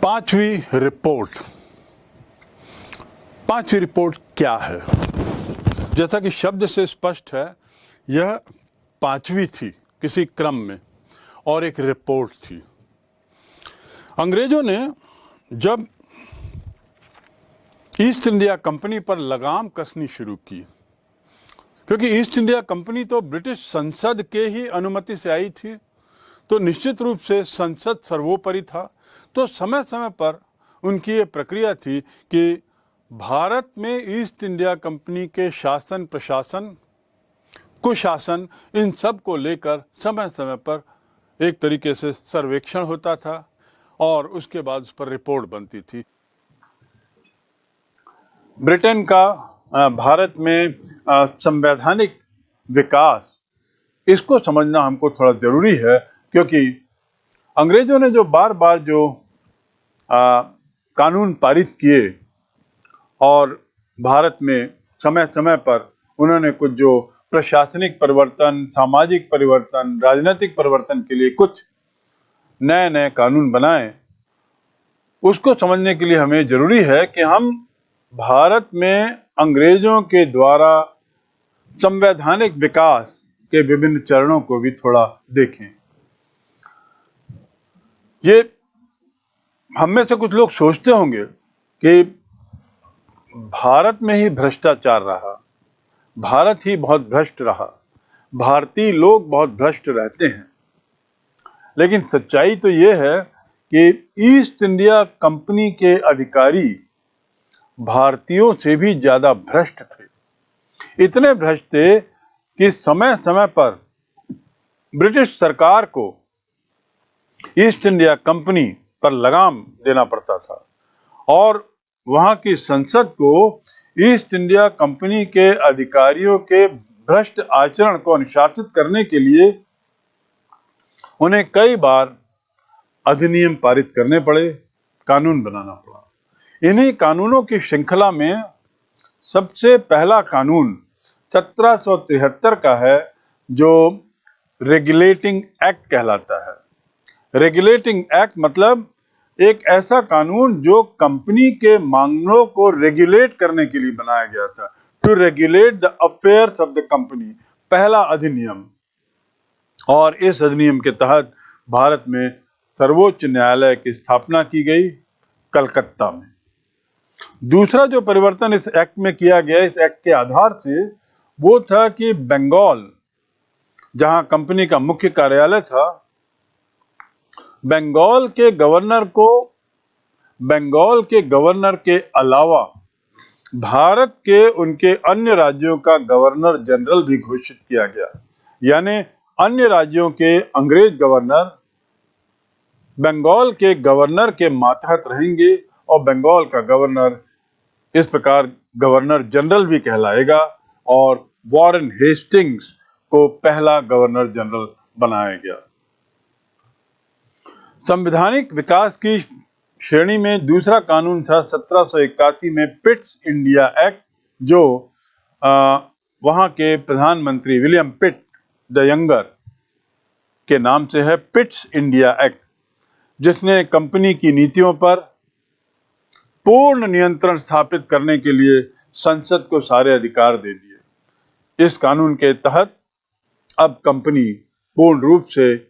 पांचवी रिपोर्ट क्या है? जैसा कि शब्द से स्पष्ट है, यह पांचवी थी किसी क्रम में और एक रिपोर्ट थी। अंग्रेजों ने जब ईस्ट इंडिया कंपनी पर लगाम कसनी शुरू की, क्योंकि ईस्ट इंडिया कंपनी तो ब्रिटिश संसद के ही अनुमति से आई थी, तो निश्चित रूप से संसद सर्वोपरि था। तो समय समय पर उनकी ये प्रक्रिया थी कि भारत में ईस्ट इंडिया कंपनी के शासन, प्रशासन, कुशासन, इन सब को लेकर समय समय पर एक तरीके से सर्वेक्षण होता था और उसके बाद उस पर रिपोर्ट बनती थी। ब्रिटेन का भारत में संवैधानिक विकास, इसको समझना हमको थोड़ा जरूरी है, क्योंकि अंग्रेजों ने जो बार बार जो कानून पारित किए और भारत में समय समय पर उन्होंने कुछ जो प्रशासनिक परिवर्तन, सामाजिक परिवर्तन, राजनीतिक परिवर्तन के लिए कुछ नए नए कानून बनाए, उसको समझने के लिए हमें जरूरी है कि हम भारत में अंग्रेजों के द्वारा संवैधानिक विकास के विभिन्न चरणों को भी थोड़ा देखें। ये हम में से कुछ लोग सोचते होंगे कि भारत में ही भ्रष्टाचार रहा, भारत ही बहुत भ्रष्ट रहा, भारतीय लोग बहुत भ्रष्ट रहते हैं। लेकिन सच्चाई तो ये है कि ईस्ट इंडिया कंपनी के अधिकारी भारतीयों से भी ज्यादा भ्रष्ट थे। इतने भ्रष्ट थे कि समय समय पर ब्रिटिश सरकार को ईस्ट इंडिया कंपनी पर लगाम देना पड़ता था और वहां की संसद को ईस्ट इंडिया कंपनी के अधिकारियों के भ्रष्ट आचरण को अनुशासित करने के लिए उन्हें कई बार अधिनियम पारित करने पड़े, कानून बनाना पड़ा। इन्हीं कानूनों की श्रृंखला में सबसे पहला कानून 1773 का है, जो रेगुलेटिंग एक्ट कहलाता है। रेगुलेटिंग एक्ट मतलब एक ऐसा कानून जो कंपनी के मामलों को रेगुलेट करने के लिए बनाया गया था, to regulate the affairs of the company, पहला अधिनियम। और इस अधिनियम के तहत भारत में सर्वोच्च न्यायालय की स्थापना की गई कलकत्ता में। दूसरा जो परिवर्तन इस एक्ट में किया गया, इस एक्ट के आधार से, वो था कि बंगाल, जहां कंपनी का मुख्य कार्यालय था, बंगाल के गवर्नर के अलावा भारत के उनके अन्य राज्यों का गवर्नर जनरल भी घोषित किया गया। यानी अन्य राज्यों के अंग्रेज गवर्नर बंगाल के गवर्नर के मातहत रहेंगे और बंगाल का गवर्नर इस प्रकार गवर्नर जनरल भी कहलाएगा और वॉरेन हेस्टिंग्स को पहला गवर्नर जनरल बनाया गया। संवैधानिक विकास की श्रेणी में दूसरा कानून था 1781 में पिट्स इंडिया एक्ट, जो वहां के प्रधानमंत्री विलियम पिट द यंगर के नाम से है, पिट्स इंडिया एक्ट, जिसने कंपनी की नीतियों पर पूर्ण नियंत्रण स्थापित करने के लिए संसद को सारे अधिकार दे दिए। इस कानून के तहत अब कंपनी पूर्ण रूप से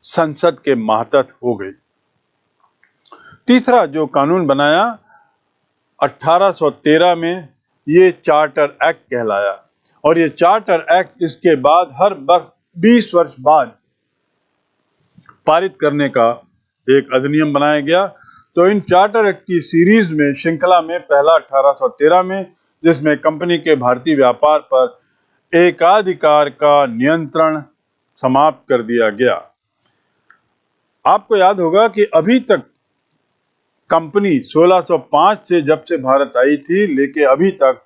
संसद के मातहत हो गई। तीसरा जो कानून बनाया 1813 में, ये चार्टर एक्ट कहलाया। और ये चार्टर एक्ट इसके बाद हर 20 वर्ष बाद पारित करने का एक अधिनियम बनाया गया। तो इन चार्टर एक्ट की सीरीज में, श्रृंखला में, पहला 1813 में, जिसमें कंपनी के भारतीय व्यापार पर एकाधिकार का नियंत्रण समाप्त कर दिया गया। आपको याद होगा कि अभी तक कंपनी 1605 से जब से भारत आई थी, लेके अभी तक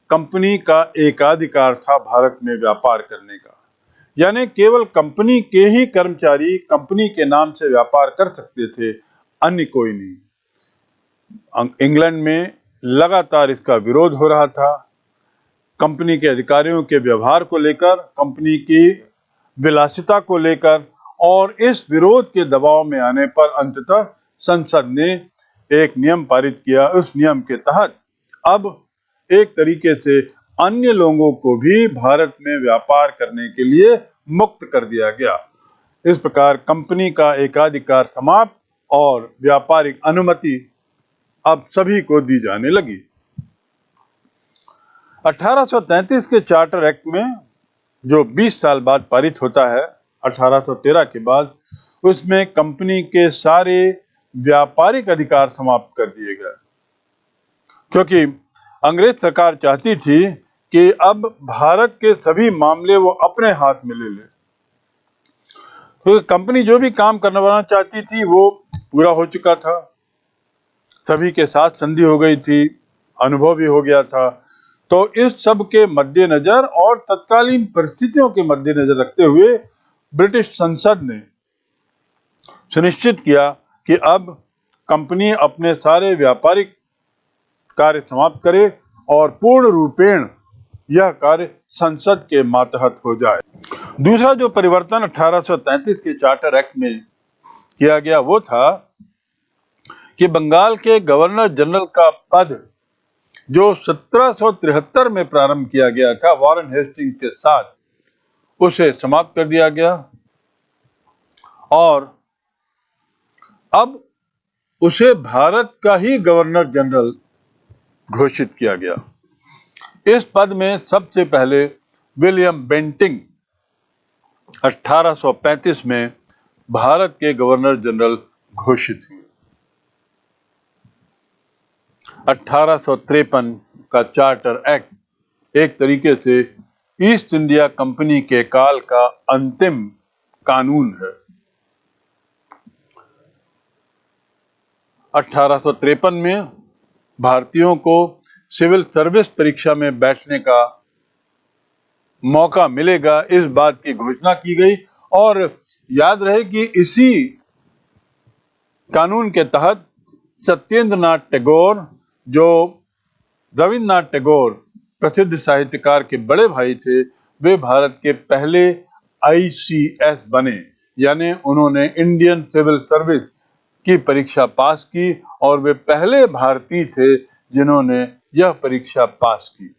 कंपनी का एकाधिकार था भारत में व्यापार करने का। यानी केवल कंपनी के ही कर्मचारी कंपनी के नाम से व्यापार कर सकते थे, अन्य कोई नहीं। इंग्लैंड में लगातार इसका विरोध हो रहा था, कंपनी के अधिकारियों के व्यवहार को लेकर, कंपनी की विलासिता को लेकर, और इस विरोध के दबाव में आने पर अंततः संसद ने एक नियम पारित किया। उस नियम के तहत अब एक तरीके से अन्य लोगों को भी भारत में व्यापार करने के लिए मुक्त कर दिया गया। इस प्रकार कंपनी का एकाधिकार समाप्त और व्यापारिक अनुमति अब सभी को दी जाने लगी। 1833 के चार्टर एक्ट में, जो 20 साल बाद पारित होता है 1813 के बाद, उसमें कंपनी के सारे व्यापारिक अधिकार समाप्त कर दिए गए, क्योंकि अंग्रेज सरकार चाहती थी कि अब भारत के सभी मामले वो अपने हाथ में ले ले। तो कंपनी जो भी काम करना चाहती थी वो पूरा हो चुका था, सभी के साथ संधि हो गई थी, अनुभव भी हो गया था। तो इस सब के मद्देनजर और तत्कालीन परिस्थितियों के मद्देनजर रखते हुए ब्रिटिश संसद ने सुनिश्चित किया कि अब कंपनी अपने सारे व्यापारिक कार्य समाप्त करे और पूर्ण रूपेण यह कार्य संसद के मातहत हो जाए। दूसरा जो परिवर्तन 1833 के चार्टर एक्ट में किया गया वो था कि बंगाल के गवर्नर जनरल का पद, जो 1773 में प्रारंभ किया गया था वॉरेन हेस्टिंग के साथ, उसे समाप्त कर दिया गया और अब उसे भारत का ही गवर्नर जनरल घोषित किया गया। इस पद में सबसे पहले विलियम बेंटिंग 1835 में भारत के गवर्नर जनरल घोषित हुए। 1853 का चार्टर एक्ट एक तरीके से ईस्ट इंडिया कंपनी के काल का अंतिम कानून है। 1853 में भारतीयों को सिविल सर्विस परीक्षा में बैठने का मौका मिलेगा, इस बात की घोषणा की गई। और याद रहे कि इसी कानून के तहत सत्येंद्रनाथ टैगोर, जो रविन्द्रनाथ टैगोर प्रसिद्ध साहित्यकार के बड़े भाई थे, वे भारत के पहले ICS बने, यानी उन्होंने इंडियन सिविल सर्विस की परीक्षा पास की और वे पहले भारतीय थे जिन्होंने यह परीक्षा पास की।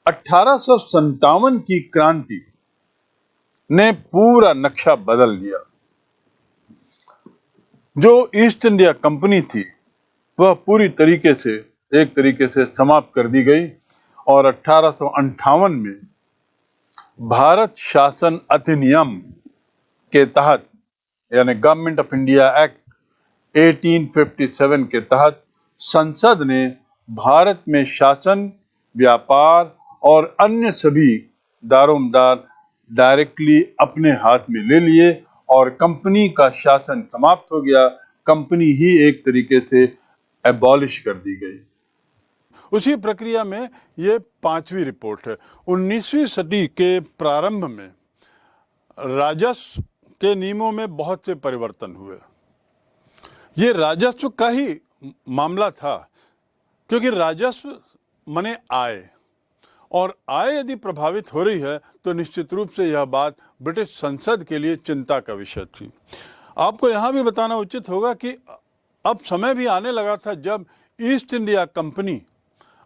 1857 की क्रांति ने पूरा नक्शा बदल दिया। जो ईस्ट इंडिया कंपनी थी वह पूरी तरीके से एक तरीके से समाप्त कर दी गई और 1858 में भारत शासन अधिनियम के तहत, यानी गवर्नमेंट ऑफ इंडिया एक्ट 1857 के तहत संसद ने भारत में शासन, व्यापार और अन्य सभी दारोमदार डायरेक्टली अपने हाथ में ले लिए और कंपनी का शासन समाप्त हो गया। कंपनी ही एक तरीके से एबॉलिश कर दी गई। उसी प्रक्रिया में ये 5वीं रिपोर्ट है। 19वीं सदी के प्रारंभ में राजस्व के नियमों में बहुत से परिवर्तन हुए। ये राजस्व का ही मामला था, क्योंकि राजस्व माने आय, और आय यदि प्रभावित हो रही है तो निश्चित रूप से यह बात ब्रिटिश संसद के लिए चिंता का विषय थी। आपको यहाँ भी बताना उचित होगा कि अब समय भी आने लगा था जब ईस्ट इंडिया कंपनी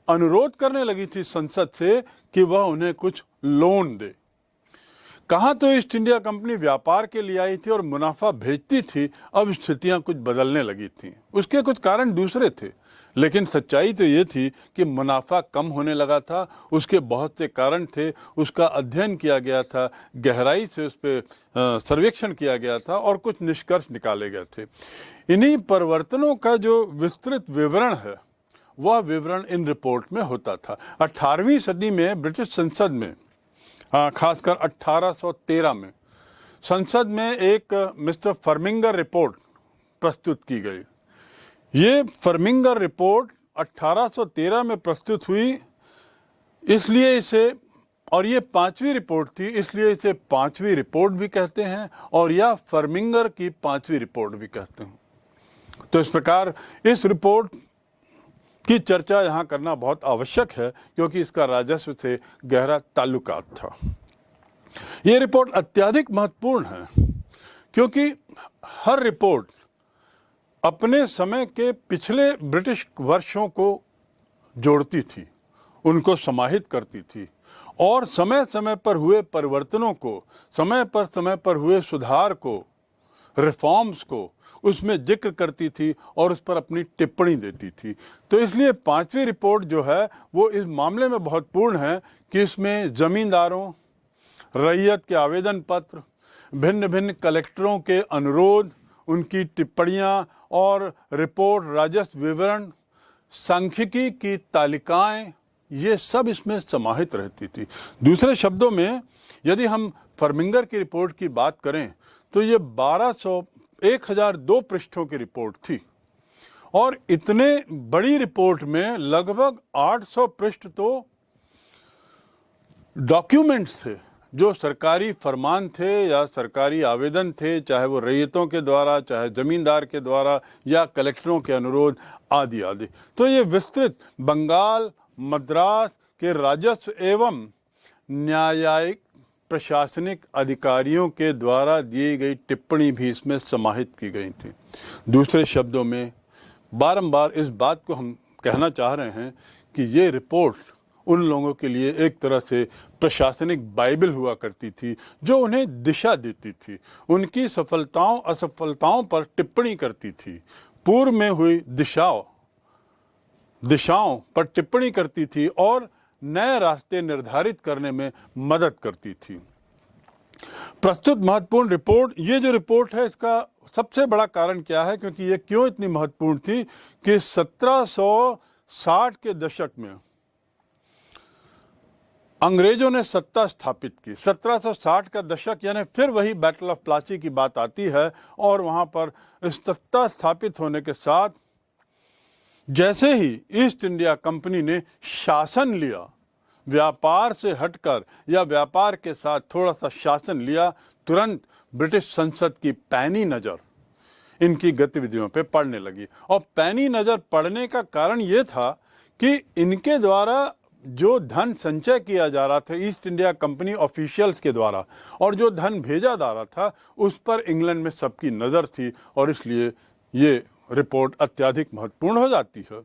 अनुरोध करने लगी थी संसद से कि वह उन्हें कुछ लोन दे। कहाँ तो ईस्ट इंडिया कंपनी व्यापार के लिए आई थी और मुनाफा भेजती थी, अब स्थितियां कुछ बदलने लगी थी। उसके कुछ कारण दूसरे थे, लेकिन सच्चाई तो ये थी कि मुनाफा कम होने लगा था। उसके बहुत से कारण थे, उसका अध्ययन किया गया था, गहराई से उस पर सर्वेक्षण किया गया था और कुछ निष्कर्ष निकाले गए थे। इन्हीं परिवर्तनों का जो विस्तृत विवरण है वह विवरण इन रिपोर्ट में होता था। 18वीं सदी में ब्रिटिश संसद में, खासकर 1813 में संसद में एक मिस्टर फर्मिंगर रिपोर्ट प्रस्तुत की गई। ये फर्मिंगर रिपोर्ट 1813 में प्रस्तुत हुई, इसलिए इसे, और ये 5वीं रिपोर्ट थी, इसलिए इसे 5वीं रिपोर्ट भी कहते हैं और या फर्मिंगर की 5वीं रिपोर्ट भी कहते हैं। तो इस प्रकार इस रिपोर्ट की चर्चा यहाँ करना बहुत आवश्यक है, क्योंकि इसका राजस्व से गहरा ताल्लुकात था। ये रिपोर्ट अत्यधिक महत्वपूर्ण है, क्योंकि हर रिपोर्ट अपने समय के पिछले ब्रिटिश वर्षों को जोड़ती थी, उनको समाहित करती थी और समय समय पर हुए परिवर्तनों को, समय पर हुए सुधार को, रिफॉर्म्स को उसमें जिक्र करती थी और उस पर अपनी टिप्पणी देती थी। तो इसलिए 5वीं रिपोर्ट जो है वो इस मामले में बहुत पूर्ण है कि इसमें ज़मींदारों, रैयत के आवेदन पत्र, भिन्न भिन्न कलेक्टरों के अनुरोध, उनकी टिप्पणियाँ और रिपोर्ट, राजस्व विवरण, सांख्यिकी की तालिकाएं, ये सब इसमें समाहित रहती थी। दूसरे शब्दों में यदि हम फर्मिंगर की रिपोर्ट की बात करें तो ये 1002 पृष्ठों की रिपोर्ट थी और इतने बड़ी रिपोर्ट में लगभग 800 पृष्ठ तो डॉक्यूमेंट्स थे, जो सरकारी फरमान थे या सरकारी आवेदन थे, चाहे वो रैयतों के द्वारा, चाहे ज़मींदार के द्वारा या कलेक्टरों के अनुरोध आदि आदि। तो ये विस्तृत बंगाल, मद्रास के राजस्व एवं न्यायिक प्रशासनिक अधिकारियों के द्वारा दी गई टिप्पणी भी इसमें समाहित की गई थी। दूसरे शब्दों में बारंबार इस बात को हम कहना चाह रहे हैं कि ये रिपोर्ट उन लोगों के लिए एक तरह से प्रशासनिक बाइबल हुआ करती थी, जो उन्हें दिशा देती थी, उनकी सफलताओं असफलताओं पर टिप्पणी करती थी, पूर्व में हुई दिशाओं पर टिप्पणी करती थी और नए रास्ते निर्धारित करने में मदद करती थी। प्रस्तुत महत्वपूर्ण रिपोर्ट, ये जो रिपोर्ट है इसका सबसे बड़ा कारण क्या है, क्योंकि ये क्यों इतनी महत्वपूर्ण थी कि 1760 के दशक में अंग्रेजों ने सत्ता स्थापित की। 1760 का दशक यानी फिर वही बैटल ऑफ प्लासी की बात आती है और वहाँ पर सत्ता स्थापित होने के साथ जैसे ही ईस्ट इंडिया कंपनी ने शासन लिया, व्यापार से हटकर या व्यापार के साथ थोड़ा सा शासन लिया, तुरंत ब्रिटिश संसद की पैनी नज़र इनकी गतिविधियों पे पड़ने लगी। और पैनी नज़र पड़ने का कारण ये था कि इनके द्वारा जो धन संचय किया जा रहा था ईस्ट इंडिया कंपनी ऑफिशियल्स के द्वारा और जो धन भेजा जा रहा था उस पर इंग्लैंड में सबकी नज़र थी और इसलिए ये रिपोर्ट अत्यधिक महत्वपूर्ण हो जाती है।